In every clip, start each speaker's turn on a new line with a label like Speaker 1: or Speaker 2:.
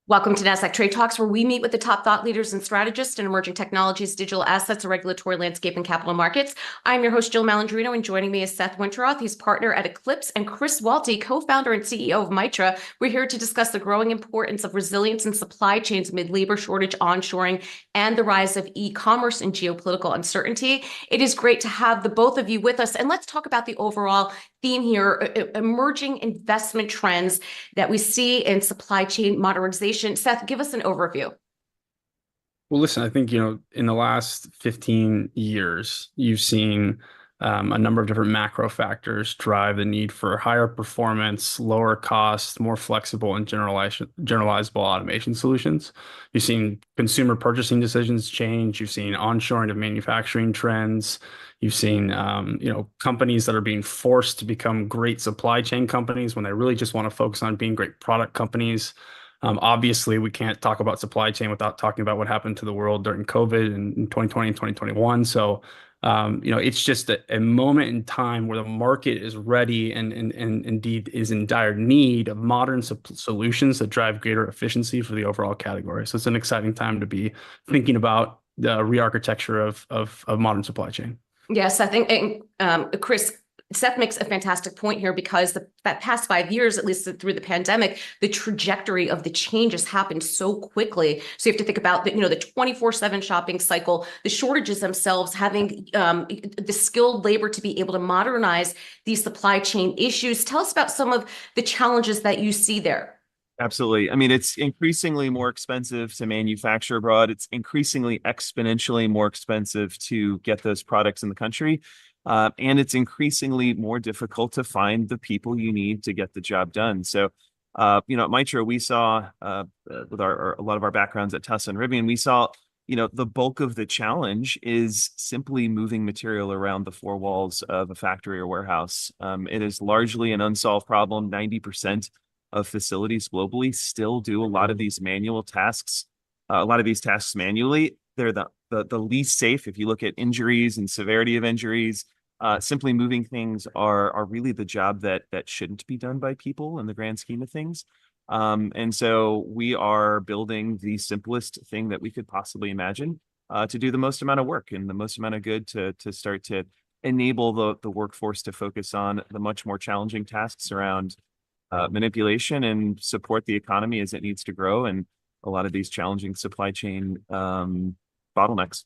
Speaker 1: Welcome to Nasdaq Trade Talks, where we meet with the top thought leaders and strategists in emerging technologies, digital assets, and regulatory landscape and capital markets. I'm your host, Jill Malandrino, and joining me is Seth Winterroth. He's partner at Eclipse, and Chris Walti, co-founder and CEO of Mytra. We're here to discuss the growing importance of resilience in supply chains amid labor shortage, onshoring, and the rise of e-commerce and geopolitical uncertainty. It is great to have the both of you with us, and let's talk about the overall theme here, emerging investment trends that we see in supply chain modernization. Seth, give us an overview.
Speaker 2: Well, listen, I think, in the last 15 years, you've seen a number of different macro factors drive the need for higher performance, lower cost, more flexible, and generalizable automation solutions. You've seen consumer purchasing decisions change. You've seen onshoring of manufacturing trends. You've seen, companies that are being forced to become great supply chain companies when they really just want to focus on being great product companies. Obviously, we can't talk about supply chain without talking about what happened to the world during COVID in 2020 and 2021. So, it's just a moment in time where the market is ready and indeed is in dire need of modern solutions that drive greater efficiency for the overall category. So it's an exciting time to be thinking about the re-architecture of modern supply chain.
Speaker 1: Yes, I think, Chris, Seth makes a fantastic point here because that past 5 years, at least through the pandemic, the trajectory of the changes happened so quickly. So you have to think about the 24/7 shopping cycle, the shortages themselves, having the skilled labor to be able to modernize these supply chain issues. Tell us about some of the challenges that you see there.
Speaker 3: Absolutely. I mean, it's increasingly more expensive to manufacture abroad. It's increasingly exponentially more expensive to get those products in the country. And it's increasingly more difficult to find the people you need to get the job done. So, at Mytra, we saw with a lot of our backgrounds at Tessa and Rivian, we saw, the bulk of the challenge is simply moving material around the four walls of a factory or warehouse. It is largely an unsolved problem. 90% of facilities globally still do a lot of these manual tasks, manually. They're the least safe. If you look at injuries and severity of injuries, simply moving things are really the job that shouldn't be done by people in the grand scheme of things. And so we are building the simplest thing that we could possibly imagine to do the most amount of work and the most amount of good to start to enable the workforce to focus on the much more challenging tasks around manipulation and support the economy as it needs to grow, and a lot of these challenging supply chain bottlenecks.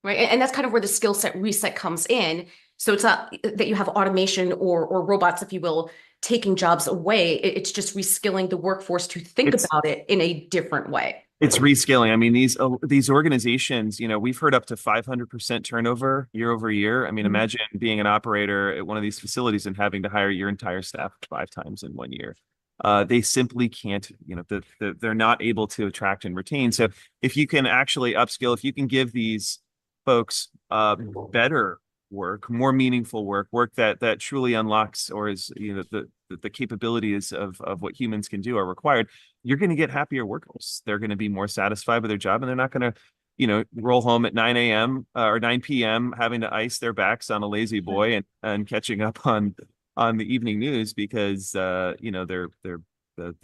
Speaker 1: Right. And that's kind of where the skill set reset comes in. So it's not that you have automation or robots, if you will, taking jobs away. It's just reskilling the workforce to think about it in a different way.
Speaker 3: It's reskilling. I mean, these organizations, we've heard up to 500% turnover year over year. I mean, imagine being an operator at one of these facilities and having to hire your entire staff 5 times in 1 year. They simply can't, they're not able to attract and retain. So if you can actually upskill, if you can give these folks better work, more meaningful work that truly unlocks or is, the capabilities of what humans can do are required, you're going to get happier workers. They're going to be more satisfied with their job, and they're not going to, roll home at 9 a.m. Or 9 p.m. having to ice their backs on a lazy boy and catching up on the evening news because, the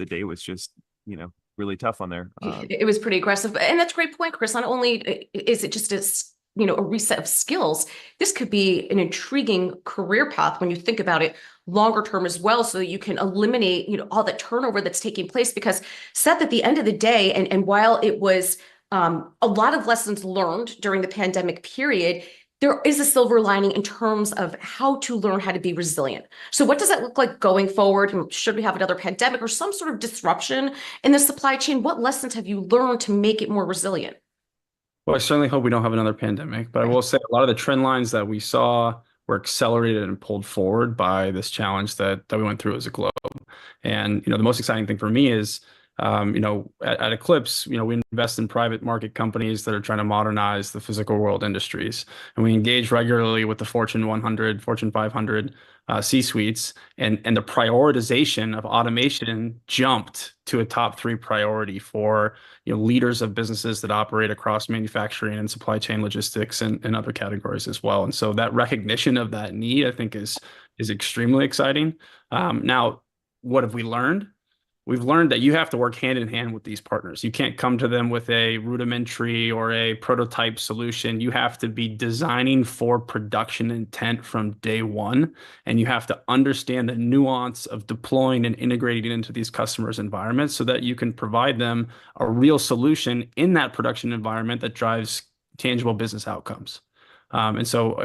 Speaker 3: day was just, really tough on there.
Speaker 1: It was pretty aggressive. And that's a great point, Chris. Not only is it just a reset of skills, this could be an intriguing career path when you think about it longer term as well, so that you can eliminate, all the turnover that's taking place. Because Seth, at the end of the day, and while it was a lot of lessons learned during the pandemic period, there is a silver lining in terms of how to learn how to be resilient. So what does that look like going forward? Should we have another pandemic or some sort of disruption in the supply chain? What lessons have you learned to make it more resilient?
Speaker 2: Well, I certainly hope we don't have another pandemic, but I will say a lot of the trend lines that we saw were accelerated and pulled forward by this challenge that we went through as a globe. And, the most exciting thing for me is, at Eclipse, we invest in private market companies that are trying to modernize the physical world industries. And we engage regularly with the Fortune 100, Fortune 500 C-suites, and the prioritization of automation jumped to a top 3 priority for leaders of businesses that operate across manufacturing and supply chain logistics and other categories as well. And so that recognition of that need, I think, is extremely exciting. Now, what have we learned? we've learned that you have to work hand in hand with these partners. You can't come to them with a rudimentary or a prototype solution. You have to be designing for production intent from day one, and you have to understand the nuance of deploying and integrating it into these customers' environments so that you can provide them a real solution in that production environment that drives tangible business outcomes. And so,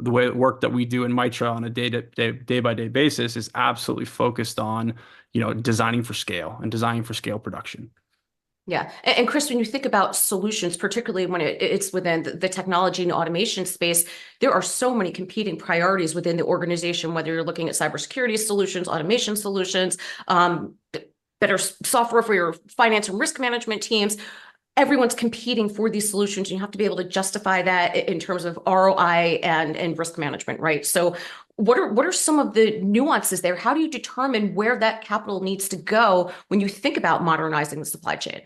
Speaker 2: the work that we do in Mytra on a day by day basis is absolutely focused on, designing for scale and designing for scale production.
Speaker 1: Yeah. And Chris, when you think about solutions, particularly when it's within the technology and automation space, there are so many competing priorities within the organization, whether you're looking at cybersecurity solutions, automation solutions, better software for your finance and risk management teams. Everyone's competing for these solutions, and you have to be able to justify that in terms of ROI and risk management, right? So what are some of the nuances there? How do you determine where that capital needs to go when you think about modernizing the supply chain?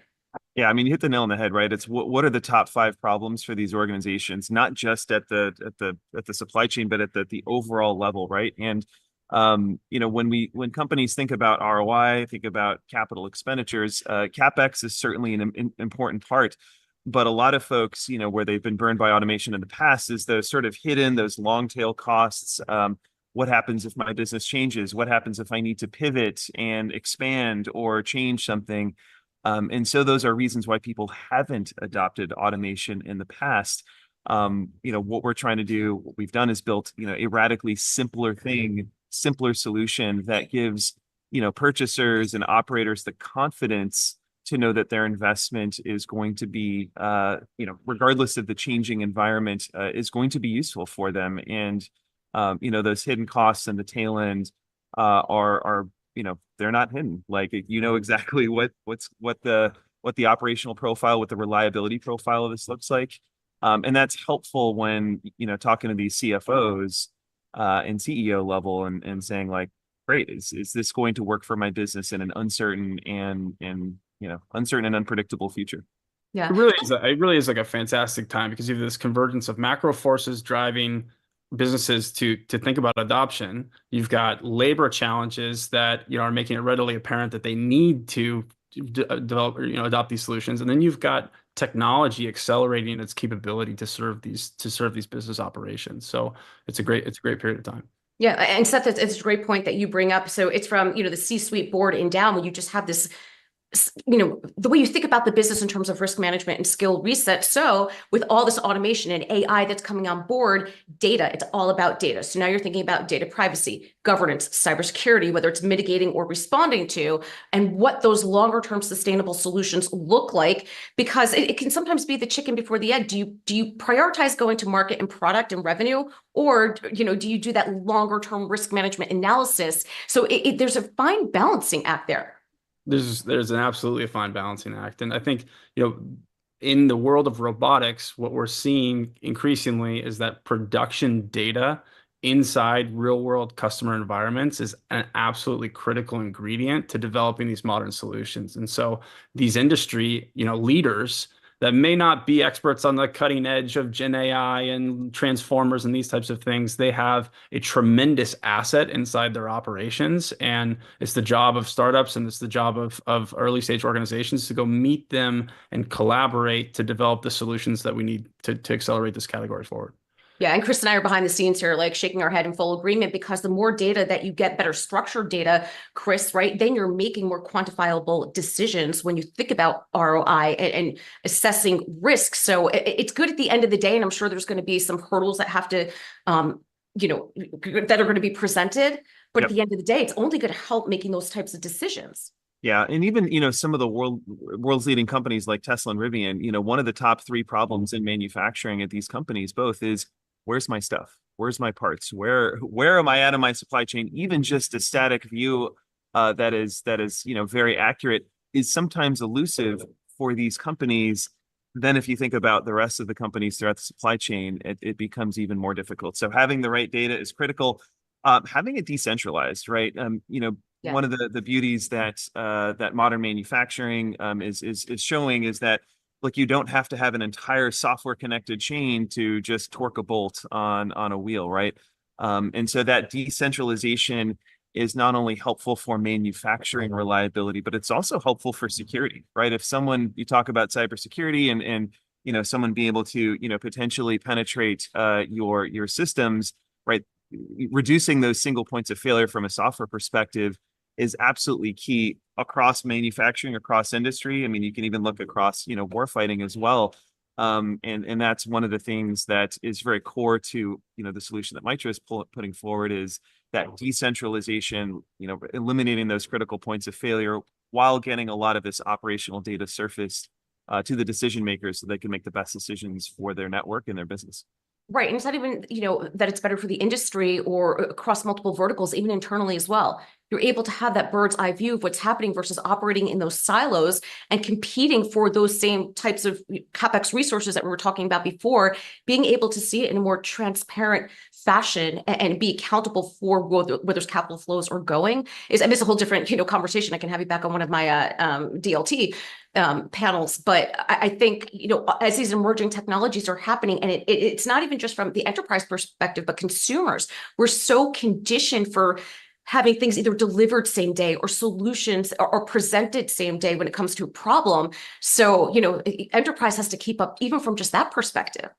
Speaker 3: Yeah, I mean, you hit the nail on the head, right? It's what are the top 5 problems for these organizations, not just at the supply chain, but at the overall level, right? And when companies think about ROI, think about capital expenditures, CapEx is certainly an important part. But a lot of folks, where they've been burned by automation in the past is those sort of hidden, those long tail costs. What happens if my business changes? What happens if I need to pivot and expand or change something? And so those are reasons why people haven't adopted automation in the past. What we're trying to do, what we've done is built, a radically simpler solution that gives, purchasers and operators the confidence to know that their investment is going to be, regardless of the changing environment, is going to be useful for them. And, those hidden costs and the tail end are they're not hidden. Like, exactly what the operational profile, what the reliability profile of this looks like. And that's helpful when, talking to these CFOs and CEO level and saying like, great, is this going to work for my business in an uncertain and unpredictable future?
Speaker 1: Yeah.
Speaker 2: It really is like a fantastic time because you have this convergence of macro forces driving businesses to think about adoption. You've got labor challenges that are making it readily apparent that they need to develop or adopt these solutions, and then you've got technology accelerating its capability to serve these business operations. So it's a great period of time.
Speaker 1: Yeah, and Seth, it's a great point that you bring up. So it's from the C-suite board and down, when you just have this, the way you think about the business in terms of risk management and skill reset. So with all this automation and AI that's coming on board, data, it's all about data. So now you're thinking about data privacy, governance, cybersecurity, whether it's mitigating or responding to, and what those longer term sustainable solutions look like, because it can sometimes be the chicken before the egg. Do you prioritize going to market and product and revenue, or do you do that longer term risk management analysis? So there's a fine balancing act there.
Speaker 2: There's an absolutely a fine balancing act. And I think, in the world of robotics, what we're seeing increasingly is that production data inside real world customer environments is an absolutely critical ingredient to developing these modern solutions. And so these industry, leaders that may not be experts on the cutting edge of Gen AI and transformers and these types of things, they have a tremendous asset inside their operations. And it's the job of startups and it's the job of early stage organizations to go meet them and collaborate to develop the solutions that we need to accelerate this category forward.
Speaker 1: Yeah, and Chris and I are behind the scenes here, like shaking our head in full agreement, because the more data that you get, better structured data, Chris, right? Then you're making more quantifiable decisions when you think about ROI and assessing risk. So it's good at the end of the day, and I'm sure there's going to be some hurdles that have to, that are going to be presented. But at the end of the day, it's only going to help making those types of decisions.
Speaker 3: Yeah, and even some of the world's leading companies like Tesla and Rivian, one of the top 3 problems in manufacturing at these companies both is, where's my stuff? Where's my parts? Where am I at in my supply chain? Even just a static view that is very accurate is sometimes elusive for these companies. Then if you think about the rest of the companies throughout the supply chain, it becomes even more difficult. So having the right data is critical. Having it decentralized, right? One of the beauties that modern manufacturing is showing is that, like, you don't have to have an entire software connected chain to just torque a bolt on a wheel, right? And so that decentralization is not only helpful for manufacturing reliability, but it's also helpful for security, right? If someone, you talk about cybersecurity and someone being able to, potentially penetrate your systems, right? Reducing those single points of failure from a software perspective is absolutely key across manufacturing, across industry. I mean, you can even look across, warfighting as well. And that's one of the things that is very core to, the solution that Mytra is putting forward is that decentralization, eliminating those critical points of failure while getting a lot of this operational data surfaced to the decision makers so they can make the best decisions for their network and their business.
Speaker 1: Right. And it's not even, that it's better for the industry or across multiple verticals, even internally as well. You're able to have that bird's eye view of what's happening versus operating in those silos and competing for those same types of CapEx resources that we were talking about before, being able to see it in a more transparent fashion and be accountable for where those capital flows are going is, and it's a whole different, conversation. I can have you back on one of my DLT panels, but I think, as these emerging technologies are happening, and it's not even just from the enterprise perspective, but consumers, we're so conditioned for having things either delivered same day or solutions are presented same day when it comes to a problem. So, enterprise has to keep up even from just that perspective.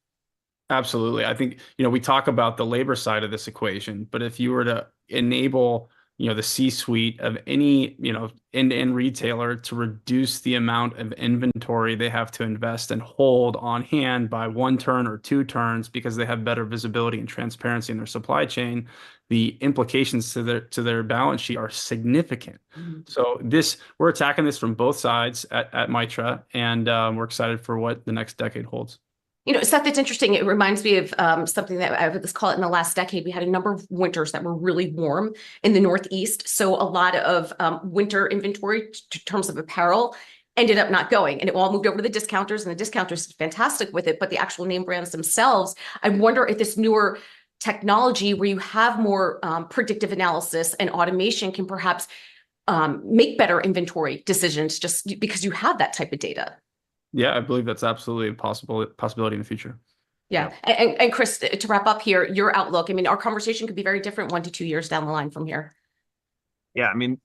Speaker 2: Absolutely. I think, we talk about the labor side of this equation, but if you were to enable, the C-suite of any, end-to-end retailer to reduce the amount of inventory they have to invest and hold on hand by 1 turn or 2 turns because they have better visibility and transparency in their supply chain, the implications to their balance sheet are significant. Mm-hmm. So we're attacking this from both sides at Mytra, and we're excited for what the next decade holds.
Speaker 1: Seth, it's interesting. It reminds me of something that I would just call it in the last decade. We had a number of winters that were really warm in the Northeast. So a lot of winter inventory in terms of apparel ended up not going, and it all moved over to the discounters, and the discounters did fantastic with it. But the actual name brands themselves, I wonder if this newer technology where you have more predictive analysis and automation can perhaps make better inventory decisions just because you have that type of data.
Speaker 2: Yeah, I believe that's absolutely a possibility in the future.
Speaker 1: Yeah. And Chris, to wrap up here, your outlook, I mean, our conversation could be very different 1 to 2 years down the line from here.
Speaker 3: Yeah, I mean,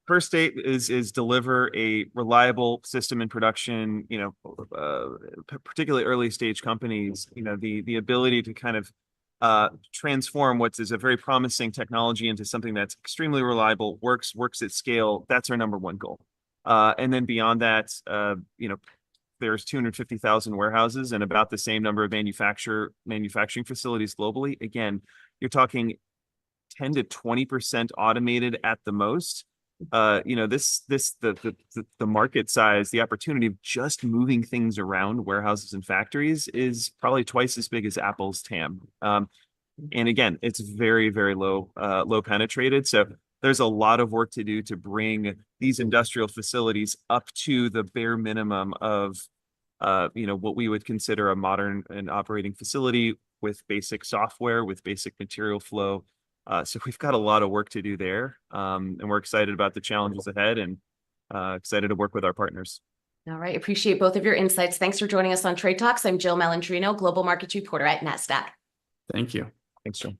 Speaker 3: first state is deliver a reliable system in production, particularly early stage companies, the ability to kind of transform what is a very promising technology into something that's extremely reliable, works at scale. That's our number 1 goal. And then beyond that, there's 250,000 warehouses and about the same number of manufacturing facilities globally. Again, you're talking 10 to 20% automated at the most. The market size, the opportunity of just moving things around warehouses and factories is probably twice as big as Apple's TAM. And again, it's very, very low penetrated. So there's a lot of work to do to bring these industrial facilities up to the bare minimum of, what we would consider a modern and operating facility with basic software, with basic material flow. So we've got a lot of work to do there. And we're excited about the challenges ahead and excited to work with our partners.
Speaker 1: All right. Appreciate both of your insights. Thanks for joining us on Trade Talks. I'm Jill Malandrino, Global Markets Reporter at Nasdaq.
Speaker 2: Thank you.
Speaker 3: Thanks, Jill.